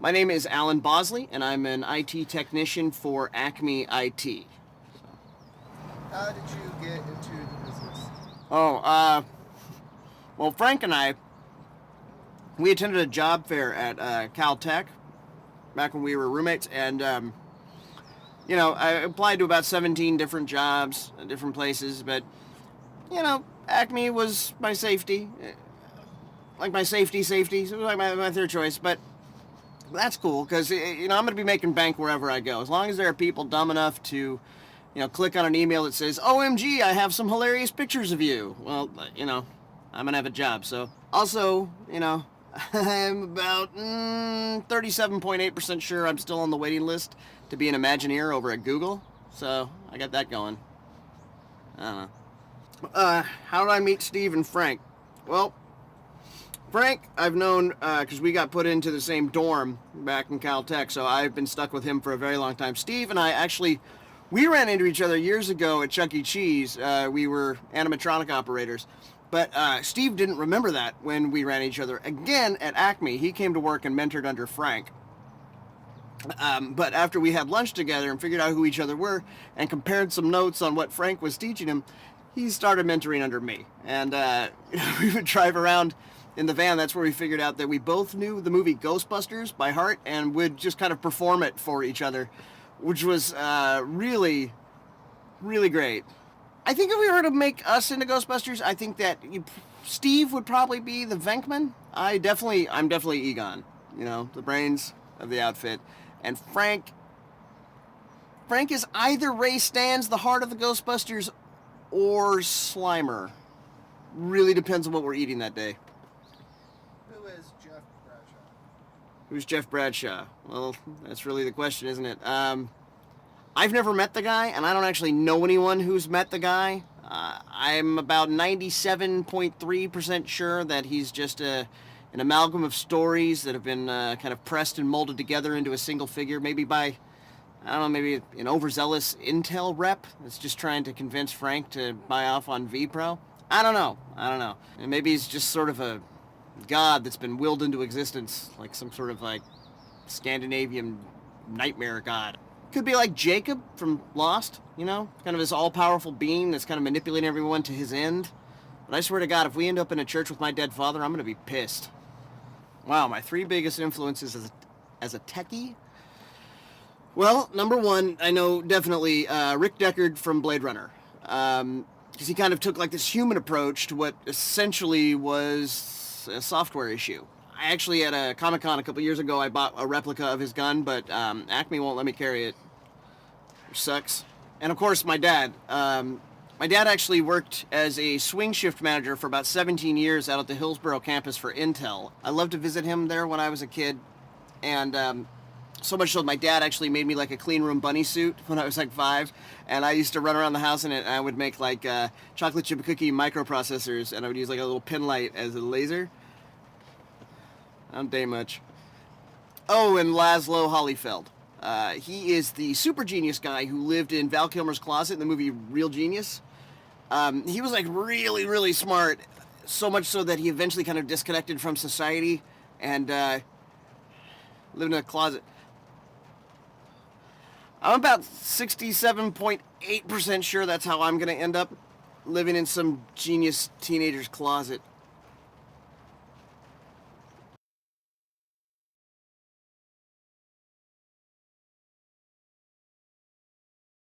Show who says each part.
Speaker 1: My name is Alan Bosley, and I'm an IT technician for Acme IT.
Speaker 2: How did you get into the business?
Speaker 1: Oh, well, Frank and I, we attended a job fair at Caltech back when we were roommates, and I applied to about 17 different jobs, different places, but Acme was my safety, like my safety, so it was like my third choice, but that's cool because I'm going to be making bank wherever I go. As long as there are people dumb enough to, click on an email that says, "OMG, I have some hilarious pictures of you." Well, I'm going to have a job. So also, I'm about 37.8% sure I'm still on the waiting list to be an Imagineer over at Google. So I got that going. I don't know. How did I meet Steve and Frank? Well, Frank, I've known because we got put into the same dorm back in Caltech, so I've been stuck with him for a very long time. Steve and I actually, we ran into each other years ago at Chuck E. Cheese. We were animatronic operators, but Steve didn't remember that when we ran each other again at Acme. He came to work and mentored under Frank. But after we had lunch together and figured out who each other were and compared some notes on what Frank was teaching him, he started mentoring under me. And we would drive around in the van. That's where we figured out that we both knew the movie Ghostbusters by heart and would just kind of perform it for each other, which was really, really great. I think if we were to make us into Ghostbusters, I think that Steve would probably be the Venkman. I'm definitely Egon, the brains of the outfit. And Frank is either Ray Stans, the heart of the Ghostbusters, or Slimer. Really depends on what we're eating that day.
Speaker 2: Who is Jeff Bradshaw?
Speaker 1: Who's Jeff Bradshaw? Well, that's really the question, isn't it? I've never met the guy, and I don't actually know anyone who's met the guy. I'm about 97.3% sure that he's just an amalgam of stories that have been kind of pressed and molded together into a single figure, maybe by, I don't know, maybe an overzealous Intel rep that's just trying to convince Frank to buy off on vPro. I don't know. And maybe he's just sort of a god that's been willed into existence, like some sort of like Scandinavian nightmare god. Could be like Jacob from Lost, kind of this all-powerful being that's kind of manipulating everyone to his end. But I swear to God, if we end up in a church with my dead father, I'm going to be pissed. Wow, my 3 biggest influences as a techie? Well, number 1, I know definitely Rick Deckard from Blade Runner. Because he kind of took like this human approach to what essentially was a software issue. I actually, at a Comic-Con a couple years ago, I bought a replica of his gun, but Acme won't let me carry it. Which sucks. And of course, my dad. My dad actually worked as a swing shift manager for about 17 years out at the Hillsborough campus for Intel. I loved to visit him there when I was a kid, and so much so my dad actually made me like a clean room bunny suit when I was like 5, and I used to run around the house in it, and I would make like chocolate chip cookie microprocessors, and I would use like a little pin light as a laser. I don't day much. Oh, and Laszlo Holyfeld. He is the super genius guy who lived in Val Kilmer's closet in the movie Real Genius. He was like really, really smart, so much so that he eventually kind of disconnected from society and lived in a closet. I'm about 67.8% sure that's how I'm going to end up, living in some genius teenager's closet.